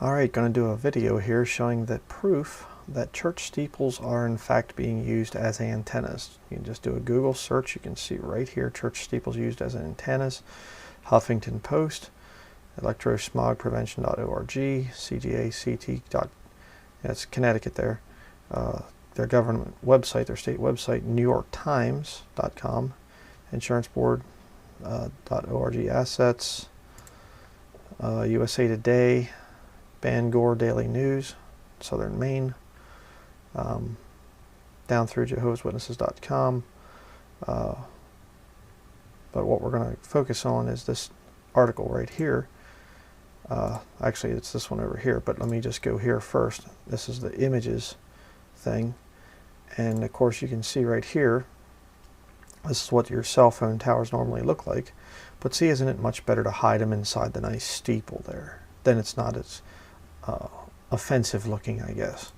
Alright, going to do a video here showing the proof that church steeples are in fact being used as antennas. You can just do a Google search. You can see right here, church steeples used as antennas. Huffington Post, electrosmogprevention.org, CGACT. That's Connecticut there. Their government website, their state website, NewYorkTimes.com, InsuranceBoard.org, Assets, USA Today, Bangor Daily News, Southern Maine, down through Jehovah'sWitnesses.com. But what we're going to focus on is this article right here. Actually, it's this one over here, but let me just go here first. This is the images thing. And of course, you can see right here, this is what your cell phone towers normally look like. But see, isn't it much better to hide them inside the nice steeple there? Then it's not as offensive looking, I guess,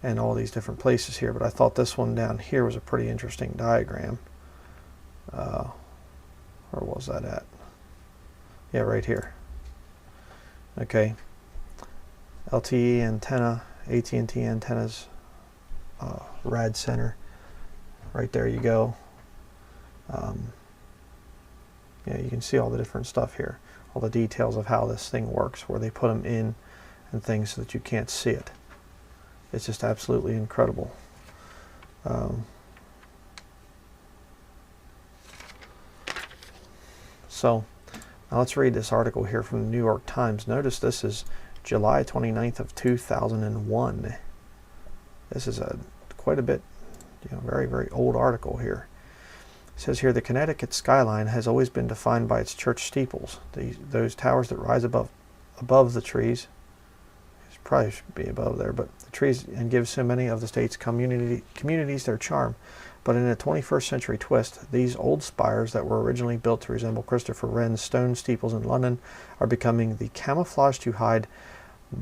and all these different places here. But I thought this one down here was a pretty interesting diagram. Where was that at? Yeah, right here. Okay, LTE antenna, AT&T antennas, rad center. Right there you go. Yeah, you can see all the different stuff here, all the details of how this thing works, where they put them in and things so that you can't see it. It's just absolutely incredible. So now let's read this article here from the New York Times. Notice this is July 29th of 2001. This is quite a bit, very, very old article here. It says here, the Connecticut skyline has always been defined by its church steeples, those towers that rise above the trees. It probably should be above there, but the trees, and give so many of the state's communities their charm. But in a 21st century twist, these old spires that were originally built to resemble Christopher Wren's stone steeples in London are becoming the camouflage to hide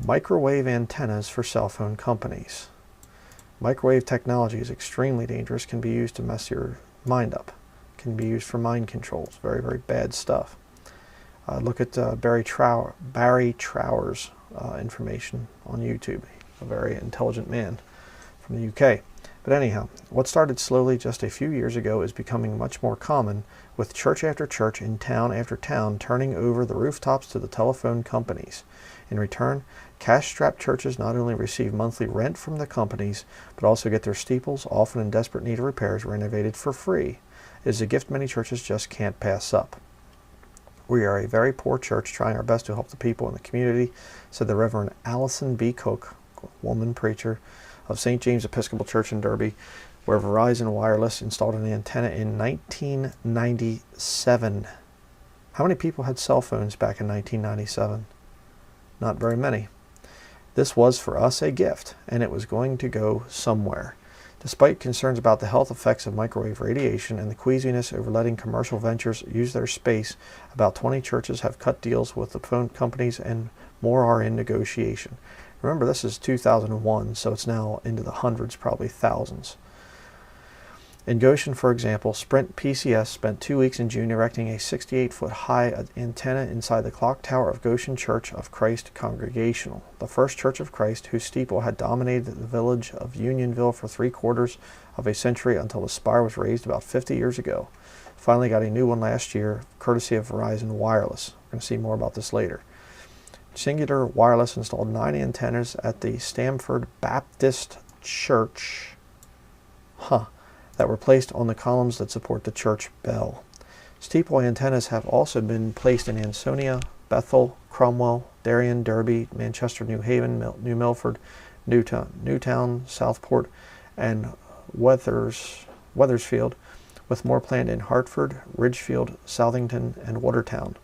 microwave antennas for cell phone companies. Microwave technology is extremely dangerous, can be used to mess your mind up, can be used for mind controls. Very, very bad stuff. Look at Barry Trower's information on YouTube, a very intelligent man from the UK. But anyhow, what started slowly just a few years ago is becoming much more common, with church after church in town after town turning over the rooftops to the telephone companies. In return, cash-strapped churches not only receive monthly rent from the companies, but also get their steeples, often in desperate need of repairs, renovated for free. It is a gift many churches just can't pass up. We are a very poor church trying our best to help the people in the community, said the Reverend Allison B. Cook, woman preacher of St. James Episcopal Church in Derby, where Verizon Wireless installed an antenna in 1997. How many people had cell phones back in 1997? Not very many. This was for us a gift, and it was going to go somewhere. Despite concerns about the health effects of microwave radiation and the queasiness over letting commercial ventures use their space, about 20 churches have cut deals with the phone companies and more are in negotiation. Remember, this is 2001, so it's now into the hundreds, probably thousands. In Goshen, for example, Sprint PCS spent 2 weeks in June erecting a 68-foot high antenna inside the clock tower of Goshen Church of Christ Congregational, the first Church of Christ whose steeple had dominated the village of Unionville for 3/4 of a century until the spire was raised about 50 years ago. Finally got a new one last year, courtesy of Verizon Wireless. We're going to see more about this later. Singular Wireless installed 9 antennas at the Stamford Baptist Church. That were placed on the columns that support the church bell. Steeple antennas have also been placed in Ansonia, Bethel, Cromwell, Darien, Derby, Manchester, New Haven, New Milford, Newtown, Southport, and Wethersfield, with more planned in Hartford, Ridgefield, Southington, and Watertown.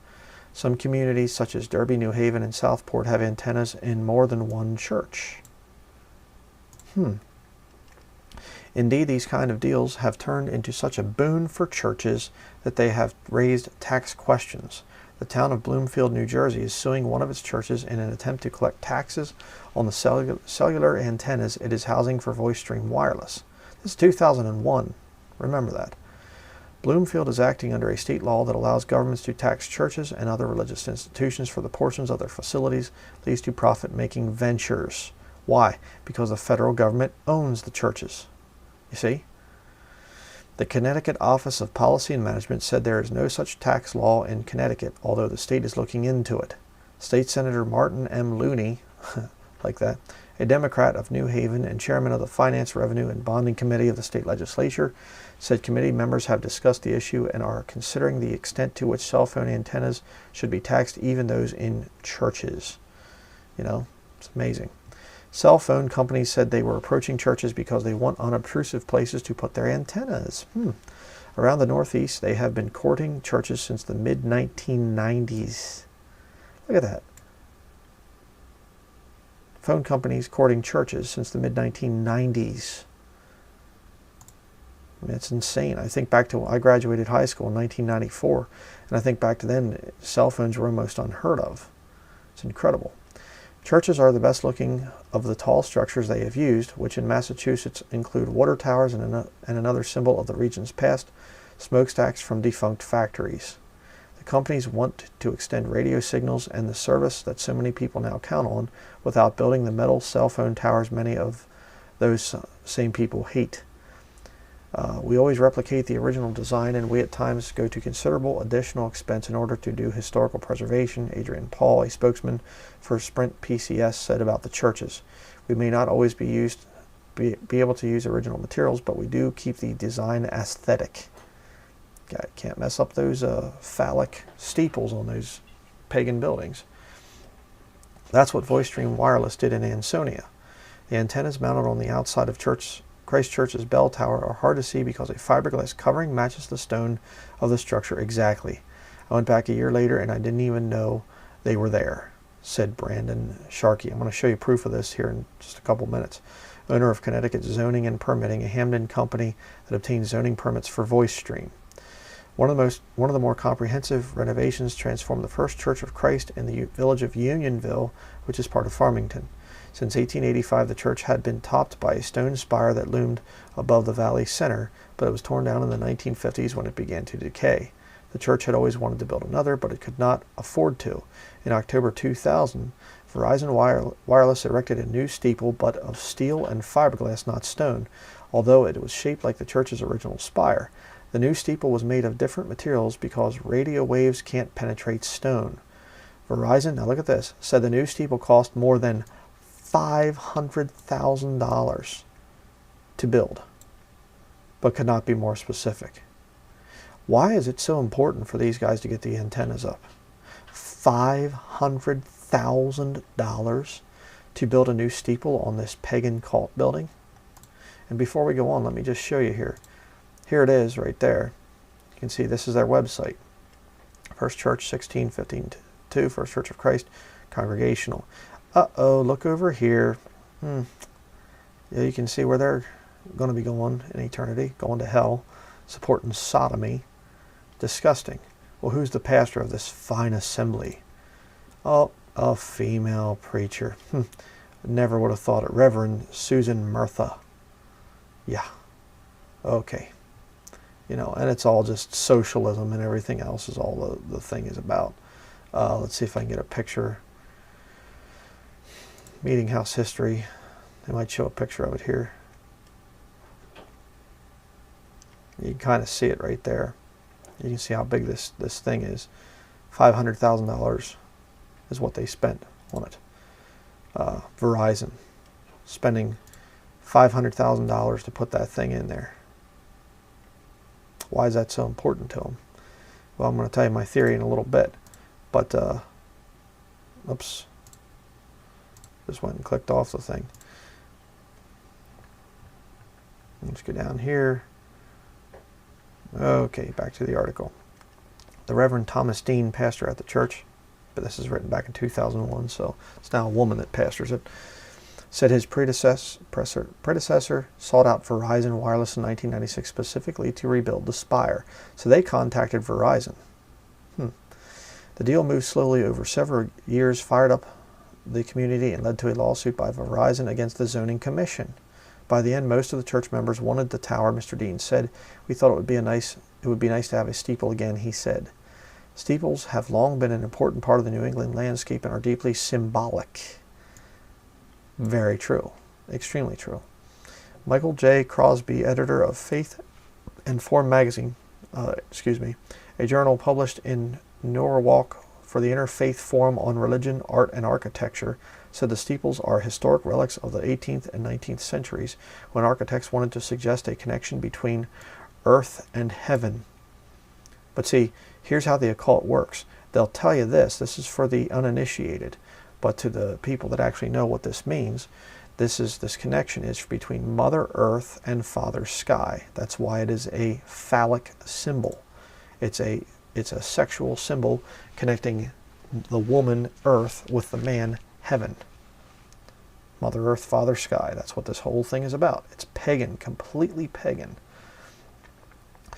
Some communities, such as Derby, New Haven, and Southport, have antennas in more than one church. Indeed, these kind of deals have turned into such a boon for churches that they have raised tax questions. The town of Bloomfield, New Jersey is suing one of its churches in an attempt to collect taxes on the cellular antennas it is housing for VoiceStream Wireless. This is 2001. Remember that. Bloomfield is acting under a state law that allows governments to tax churches and other religious institutions for the portions of their facilities leased to profit-making ventures. Why? Because the federal government owns the churches. You see? The Connecticut Office of Policy and Management said there is no such tax law in Connecticut, although the state is looking into it. State Senator Martin M. Looney, like that, a Democrat of New Haven and chairman of the Finance, Revenue, and Bonding Committee of the state legislature, said committee members have discussed the issue and are considering the extent to which cell phone antennas should be taxed, even those in churches. You know, it's amazing. Cell phone companies said they were approaching churches because they want unobtrusive places to put their antennas. Around the Northeast, they have been courting churches since the mid-1990s. Look at that. Phone companies courting churches since the mid-1990s. I mean, it's insane. I think back to when I graduated high school in 1994, and I think back to then, cell phones were almost unheard of. It's incredible. Churches are the best looking of the tall structures they have used, which in Massachusetts include water towers and another symbol of the region's past, smokestacks from defunct factories. The companies want to extend radio signals and the service that so many people now count on without building the metal cell phone towers many of those same people hate. We always replicate the original design, and we at times go to considerable additional expense in order to do historical preservation, Adrian Paul, a spokesman for Sprint PCS, said about the churches. We may not always be able to use original materials, but we do keep the design aesthetic. Can't mess up those phallic steeples on those pagan buildings. That's what VoiceStream Wireless did in Ansonia. The antennas mounted on the outside of Christ Church's bell tower are hard to see because a fiberglass covering matches the stone of the structure exactly. I went back a year later and I didn't even know they were there, said Brandon Sharkey. I'm going to show you proof of this here in just a couple minutes. Owner of Connecticut Zoning and Permitting, a Hamden company that obtains zoning permits for VoiceStream. One of the more comprehensive renovations transformed the First Church of Christ in the village of Unionville, which is part of Farmington. Since 1885, the church had been topped by a stone spire that loomed above the valley center, but it was torn down in the 1950s when it began to decay. The church had always wanted to build another, but it could not afford to. In October 2000, Verizon Wireless erected a new steeple, but of steel and fiberglass, not stone, although it was shaped like the church's original spire. The new steeple was made of different materials because radio waves can't penetrate stone. Verizon, now look at this, said the new steeple cost more than $500,000 to build, but could not be more specific. Why is it so important for these guys to get the antennas up? $500,000 to build a new steeple on this pagan cult building? And before we go on, let me just show you here. Here it is right there. You can see this is their website. First Church 1615-2, First Church of Christ, Congregational. Uh-oh, look over here. Yeah, you can see where they're going to be going in eternity, going to hell, supporting sodomy. Disgusting. Well, who's the pastor of this fine assembly? Oh, a female preacher. Never would have thought it. Reverend Susan Murtha. Yeah. Okay. You know, and it's all just socialism and everything else is all the thing is about. Let's see if I can get a picture. Meeting house history. They might show a picture of it here. You can kind of see it right there. You can see how big this thing is. $500,000 is what they spent on it. Verizon spending $500,000 to put that thing in there. Why is that so important to them? Well, I'm going to tell you my theory in a little bit. But, oops. Just went and clicked off the thing. Let's go down here. Okay, back to the article. The Reverend Thomas Dean, pastor at the church, but this is written back in 2001, so it's now a woman that pastors it, said his predecessor sought out Verizon Wireless in 1996 specifically to rebuild the spire. So they contacted Verizon. The deal moved slowly over several years, fired up the community, and led to a lawsuit by Verizon against the Zoning Commission. By the end, most of the church members wanted the tower, Mr. Dean said. We thought it would be a nice it would be nice to have a steeple again, he said. Steeples have long been an important part of the New England landscape and are deeply symbolic. Very true. Extremely true. Michael J. Crosby, editor of Faith and Form magazine, a journal published in Norwalk for the Interfaith Forum on Religion, Art, and Architecture, said the steeples are historic relics of the 18th and 19th centuries, when architects wanted to suggest a connection between earth and heaven. But see, here's how the occult works. They'll tell you this is for the uninitiated, but to the people that actually know what this means, this connection is between Mother Earth and Father Sky. That's why it is a phallic symbol. It's a sexual symbol connecting the woman Earth with the man Heaven. Mother Earth, Father Sky. That's what this whole thing is about. It's pagan, completely pagan. It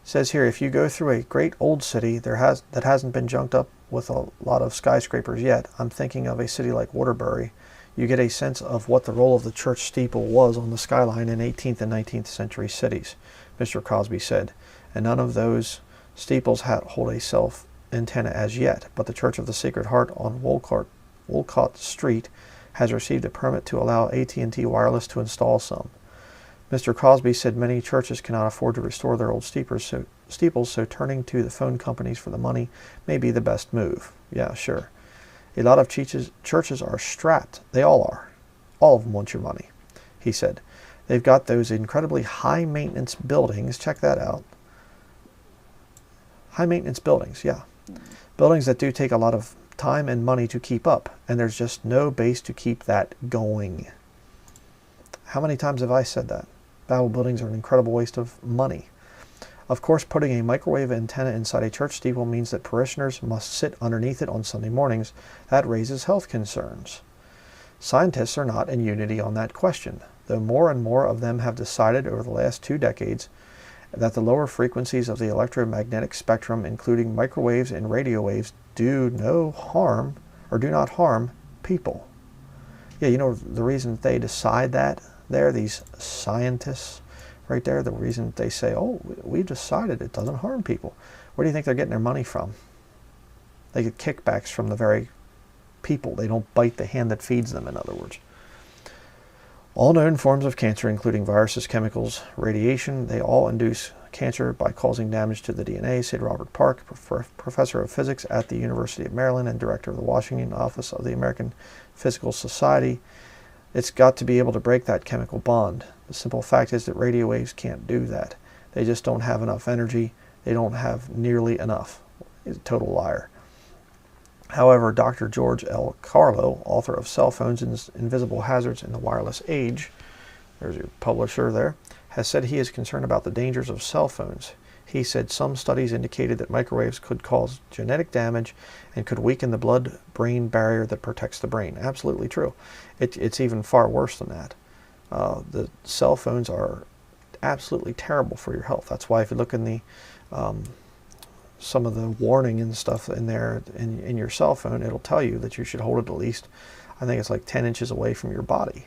says here, if you go through a great old city that hasn't been junked up with a lot of skyscrapers yet, I'm thinking of a city like Waterbury, you get a sense of what the role of the church steeple was on the skyline in 18th and 19th century cities, Mr. Crosby said. And none of those steeples hold a self antenna as yet, but the Church of the Sacred Heart on Wolcott Street has received a permit to allow AT&T Wireless to install some. Mr. Crosby said many churches cannot afford to restore their old steeples, so turning to the phone companies for the money may be the best move. Yeah, sure. A lot of churches are strapped. They all are. All of them want your money, he said. They've got those incredibly high-maintenance buildings. Check that out. High-maintenance buildings, yeah. Buildings that do take a lot of time and money to keep up, and there's just no base to keep that going. How many times have I said that? Babel buildings are an incredible waste of money. Of course, putting a microwave antenna inside a church steeple means that parishioners must sit underneath it on Sunday mornings. That raises health concerns. Scientists are not in unity on that question, though more and more of them have decided over the last 2 decades that the lower frequencies of the electromagnetic spectrum, including microwaves and radio waves, do not harm people. Yeah, you know the reason they decide that? These scientists right there, the reason they say, oh, we decided it doesn't harm people. Where do you think they're getting their money from? They get kickbacks from the very people. They don't bite the hand that feeds them, in other words. All known forms of cancer, including viruses, chemicals, radiation, they all induce cancer by causing damage to the DNA, said Robert Park, professor of physics at the University of Maryland and director of the Washington office of the American Physical Society. It's got to be able to break that chemical bond. The simple fact is that radio waves can't do that. They just don't have enough energy. They don't have nearly enough. He's a total liar. However, Dr. George L. Carlo, author of Cell Phones and Invisible Hazards in the Wireless Age, there's your publisher there, has said he is concerned about the dangers of cell phones. He said some studies indicated that microwaves could cause genetic damage and could weaken the blood-brain barrier that protects the brain. Absolutely true. It's even far worse than that. The cell phones are absolutely terrible for your health. That's why if you look in the some of the warning and stuff in there in your cell phone, it'll tell you that you should hold it at least, I think it's like 10 inches away from your body.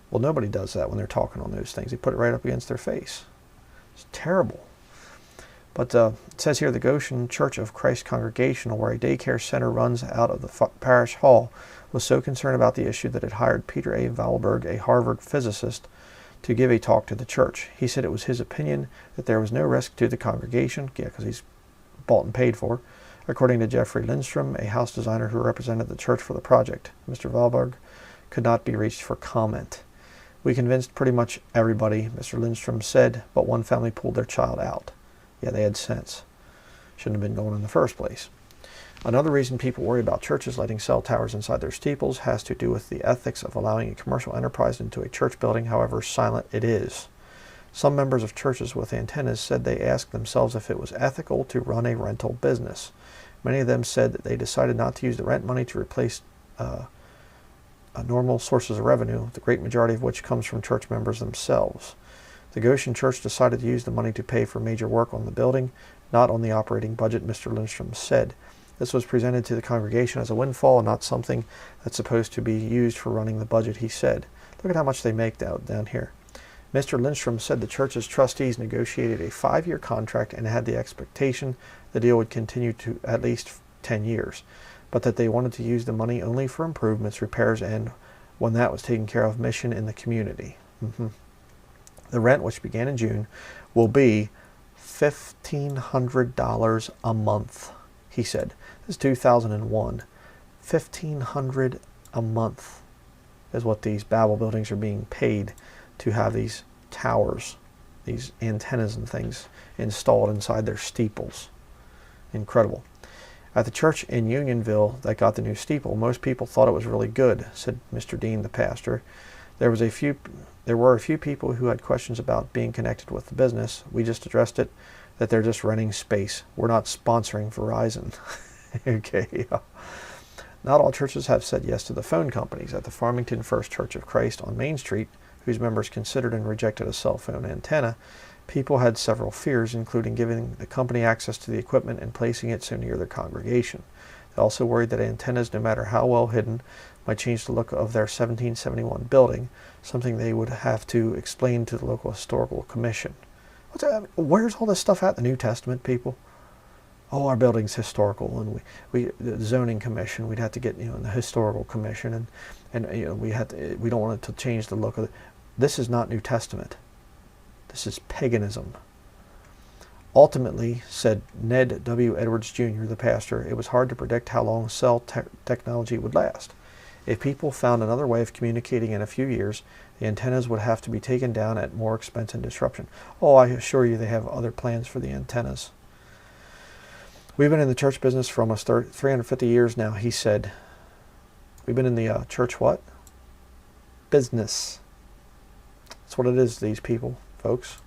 Well, nobody does that when they're talking on those things. They put it right up against their face. It's terrible. But it says here the Goshen Church of Christ Congregational, where a daycare center runs out of the parish hall, was so concerned about the issue that it hired Peter A. Valberg, a Harvard physicist, to give a talk to the church. He said it was his opinion that there was no risk to the congregation, yeah, because he's bought and paid for, according to Jeffrey Lindstrom, a house designer who represented the church for the project. Mr. Valberg could not be reached for comment. We convinced pretty much everybody, Mr. Lindstrom said, but one family pulled their child out. Yeah, they had sense. Shouldn't have been going in the first place. Another reason people worry about churches letting cell towers inside their steeples has to do with the ethics of allowing a commercial enterprise into a church building, however silent it is. Some members of churches with antennas said they asked themselves if it was ethical to run a rental business. Many of them said that they decided not to use the rent money to replace normal sources of revenue, the great majority of which comes from church members themselves. The Goshen Church decided to use the money to pay for major work on the building, not on the operating budget, Mr. Lindstrom said. This was presented to the congregation as a windfall and not something that's supposed to be used for running the budget, he said. Look at how much they make down here. Mr. Lindstrom said the church's trustees negotiated a 5-year contract and had the expectation the deal would continue to at least 10 years, but that they wanted to use the money only for improvements, repairs, and, when that was taken care of, mission in the community. The rent, which began in June, will be $1,500 a month, he said. This is 2001. $1,500 a month is what these Babel buildings are being paid to have these towers, these antennas and things installed inside their steeples. Incredible. At the church in Unionville that got the new steeple, most people thought it was really good, said Mr. Dean, the pastor. There were a few people who had questions about being connected with the business. We just addressed it, that they're just renting space. We're not sponsoring Verizon. Okay. Not all churches have said yes to the phone companies. At the Farmington First Church of Christ on Main Street, whose members considered and rejected a cell phone antenna, people had several fears, including giving the company access to the equipment and placing it so near their congregation. They also worried that antennas, no matter how well hidden, might change the look of their 1771 building, something they would have to explain to the local historical commission. Where's all this stuff at the New Testament, people? Oh, our building's historical, and the zoning commission, we'd have to get, the historical commission, and we don't want it to change the look of it. This is not New Testament. This is paganism. Ultimately, said Ned W. Edwards Jr., the pastor, it was hard to predict how long cell technology would last. If people found another way of communicating in a few years, the antennas would have to be taken down at more expense and disruption. Oh, I assure you they have other plans for the antennas. We've been in the church business for almost 350 years now, he said. We've been in the church what? Business. That's what it is, these people, folks.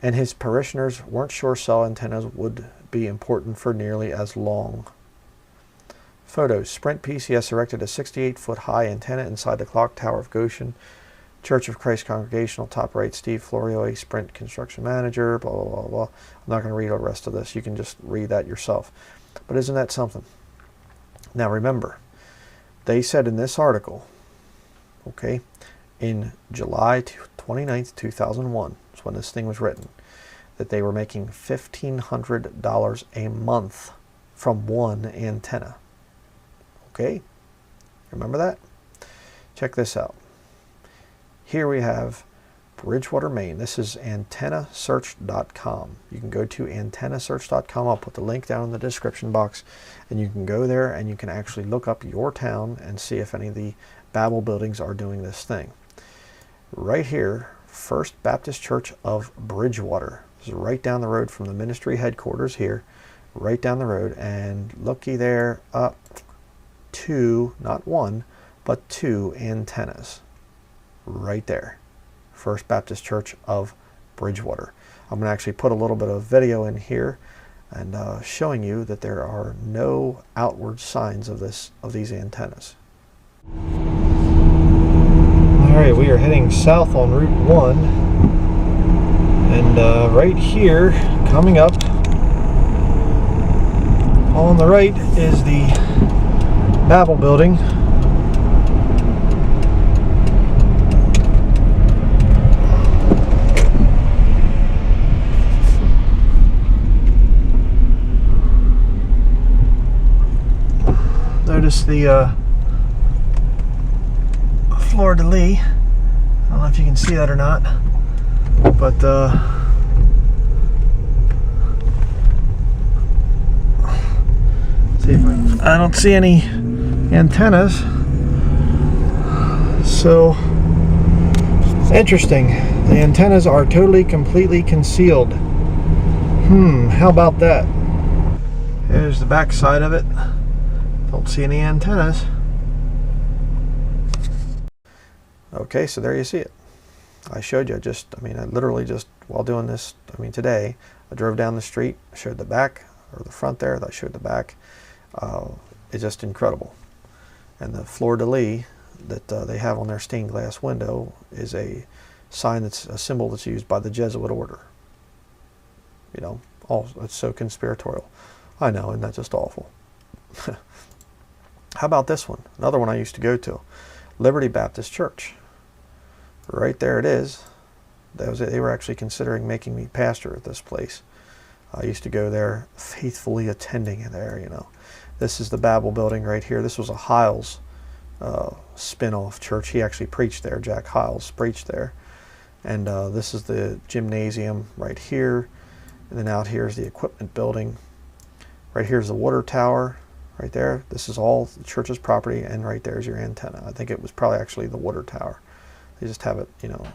And his parishioners weren't sure cell antennas would be important for nearly as long. Photos. Sprint PCS erected a 68-foot high antenna inside the clock tower of Goshen. Church of Christ Congregational, top right, Steve Florio, a Sprint construction manager, blah, blah, blah, blah. I'm not going to read the rest of this. You can just read that yourself. But isn't that something? Now remember, they said in this article, okay, in July 29th, 2001, is when this thing was written, that they were making $1,500 a month from one antenna. Okay? Remember that? Check this out. Here we have Bridgewater, Maine. This is antennasearch.com. You can go to antennasearch.com. I'll put the link down in the description box, and you can go there and you can actually look up your town and see if any of the Babel buildings are doing this thing. Right here, First Baptist Church of Bridgewater. This is right down the road from the ministry headquarters here, right down the road, and looky there, up two, not one, but two antennas. Right there. First Baptist Church of Bridgewater. I'm going to actually put a little bit of video in here and showing you that there are no outward signs of these antennas. Alright, we are heading south on Route 1, and right here, coming up on the right, is the Babel building. Notice the fleur-de-lis. I don't know if you can see that or not, but see if I don't see any antennas. So interesting. The antennas are totally, completely concealed. How about that? Here's the back side of it. Don't see any antennas. Okay, so there you see it. I showed you, I literally just, while doing this, today, I drove down the street, showed the back, or the front there, I showed the back. It's just incredible. And the fleur-de-lis that they have on their stained glass window is a sign, that's a symbol that's used by the Jesuit order. It's so conspiratorial. I know, isn't that just awful? How about this one? Another one I used to go to. Liberty Baptist Church. Right there it is. They were actually considering making me pastor at this place. I used to go there, faithfully attending there, you know. This is the Babel building right here. This was a Hiles spin-off church. He actually preached there. Jack Hiles preached there. And this is the gymnasium right here. And then out here is the equipment building. Right here is the water tower. Right there. This is all the church's property. And right there is your antenna. I think it was probably actually the water tower. They just have it, you know,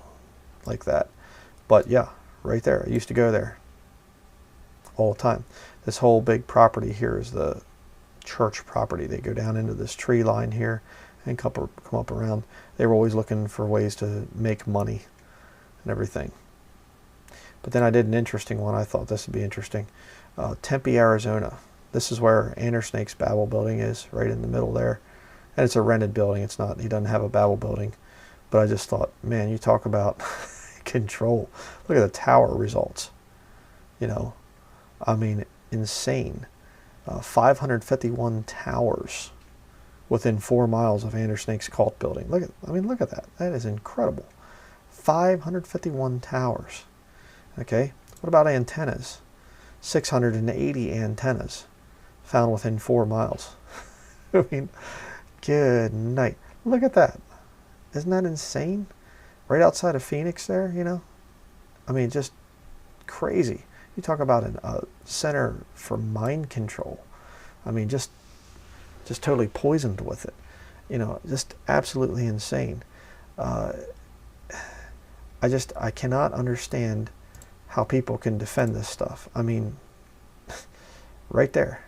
like that. But yeah, right there. I used to go there all the time. This whole big property here is the church property. They go down into this tree line here and come up around. They were always looking for ways to make money and everything. But then I did an interesting one. I thought this would be interesting. Tempe, Arizona. This is where Andersnake's Babel building is, right in the middle there. And it's a rented building. It's not, he doesn't have a Babel building. But I just thought, man, you talk about control. Look at the tower results. You know, I mean, insane. 551 towers within 4 miles of Andersnake's cult building. Look at that. That is incredible. 551 towers. Okay, what about antennas? 680 antennas found within 4 miles. I mean, good night. Look at that. Isn't that insane? Right outside of Phoenix there, you know? I mean, just crazy. You talk about a center for mind control. I mean, just totally poisoned with it. You know, just absolutely insane. I cannot understand how people can defend this stuff. I mean, right there.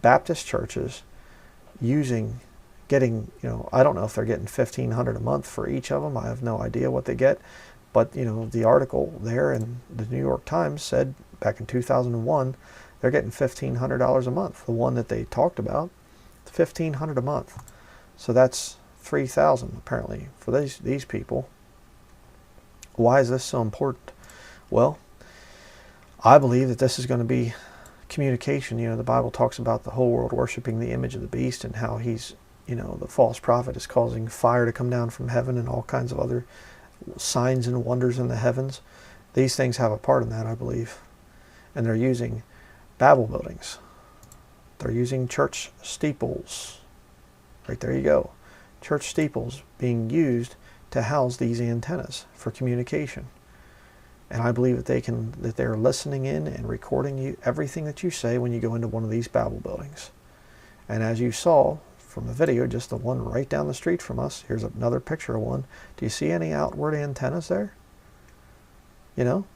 Baptist churches getting, you know, I don't know if they're getting $1,500 a month for each of them. I have no idea what they get. But, you know, the article there in the New York Times said back in 2001, they're getting $1,500 a month. The one that they talked about, $1,500 a month. So that's $3,000 apparently for these people. Why is this so important? Well, I believe that this is going to be communication. You know, the Bible talks about the whole world worshiping the image of the beast and how he's, you know, the false prophet is causing fire to come down from heaven and all kinds of other signs and wonders in the heavens. These things have a part in that, I believe. And they're using Babel buildings. They're using church steeples. Right there you go. Church steeples being used to house these antennas for communication. And I believe that they're listening in and recording everything that you say when you go into one of these Babel buildings. And as you saw from the video, just the one right down the street from us, here's another picture of one. Do you see any outward antennas there? You know,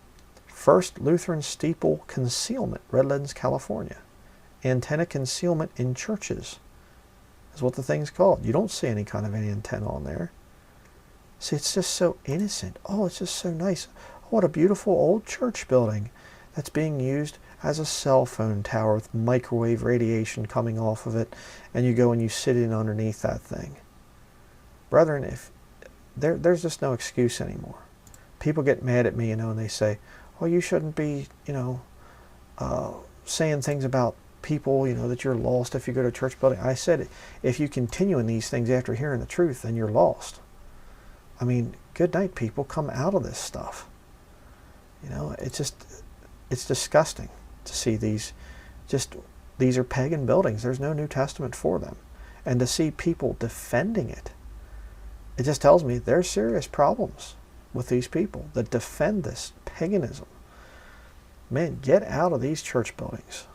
First Lutheran Steeple Concealment, Redlands, California. Antenna concealment in churches is what the thing's called. You don't see any kind of an antenna on there. See, it's just so innocent. Oh, it's just so nice. What a beautiful old church building that's being used as a cell phone tower with microwave radiation coming off of it, and you go and you sit in underneath that thing. Brethren, if there's just no excuse anymore. People get mad at me, you know, and they say, "Oh, you shouldn't be, you know, saying things about people, you know, that you're lost if you go to a church building." I said, if you continue in these things after hearing the truth, then you're lost. I mean, good night, people. Come out of this stuff. You know, it's disgusting to see these are pagan buildings. There's no New Testament for them. And to see people defending it, it just tells me there's serious problems with these people that defend this paganism. Man, get out of these church buildings.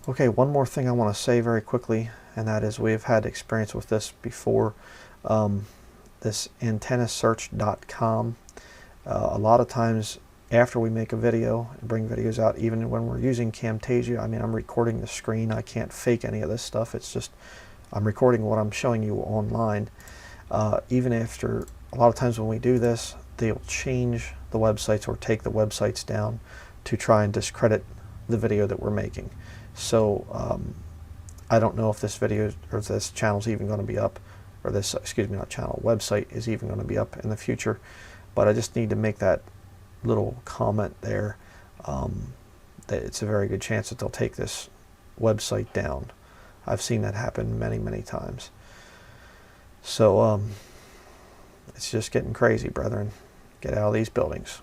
Okay, one more thing I want to say very quickly, and that is we've had experience with this before. This antennasearch.com. A lot of times after we make a video and bring videos out, even when we're using Camtasia, I mean, I'm recording the screen. I can't fake any of this stuff. It's just I'm recording what I'm showing you online. Even after, a lot of times when we do this, they'll change the websites or take the websites down to try and discredit the video that we're making. So I don't know if this video or this channel is even going to be up, or this, excuse me, not channel, website is even going to be up in the future. But I just need to make that little comment there, that it's a very good chance that they'll take this website down. I've seen that happen many, many times. So It's just getting crazy, brethren. Get out of these buildings.